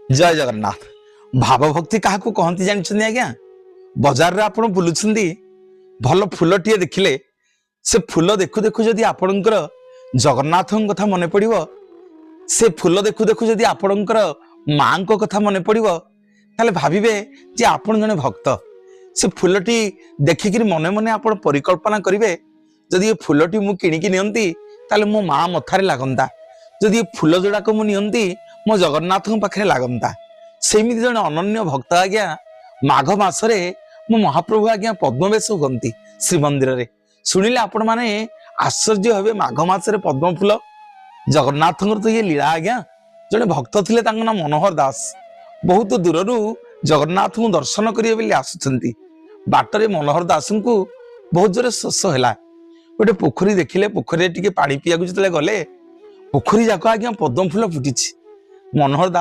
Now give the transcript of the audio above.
जय जगन्नाथ। भाव भक्ति क्या कहती जानते आज्ञा बजार रे आपण बुलुछंदी भल फूलटीए देखिले से फूल देखु देखु जदि आपणकर जगन्नाथ कथा मन पड़ो से फूल देखु देखु जदि आपणकर माँ को कथा मन पड़ो ताले भाविबे जे आपण जने भक्त से फूलटी देखिक मने मने आपण परिकल्पना करिवे जदि ये फूलटी मु किणिकी नियंती ताले मो माँ मथारे लागंता जदि ये फूल जोड़ाक मु नियंती मो जगन्नाथ पाखे लागंता सेमिति जने अनन्य भक्त आज्ञा माघ मासरे मो महाप्रभु आज्ञा पद्मवेश हुंती श्रीमंदिर रे शुणिले आपण माने आश्चर्य हेबे माघ मासरे पद्म फूल जगन्नाथ तो ये लीला आज्ञा जने भक्त थिले तांग ना मनोहर दास बहुत दूररू जगन्नाथ को दर्शन करिवे आसुचंती बाटरे मनोहर दास को बहुत जोरे शोष है गोटे पोखरी देखिले पोखरी टिके पानी पिया जिते गले पोखरी जाक आज्ञा पद्म फूल फुटी मनोहर दास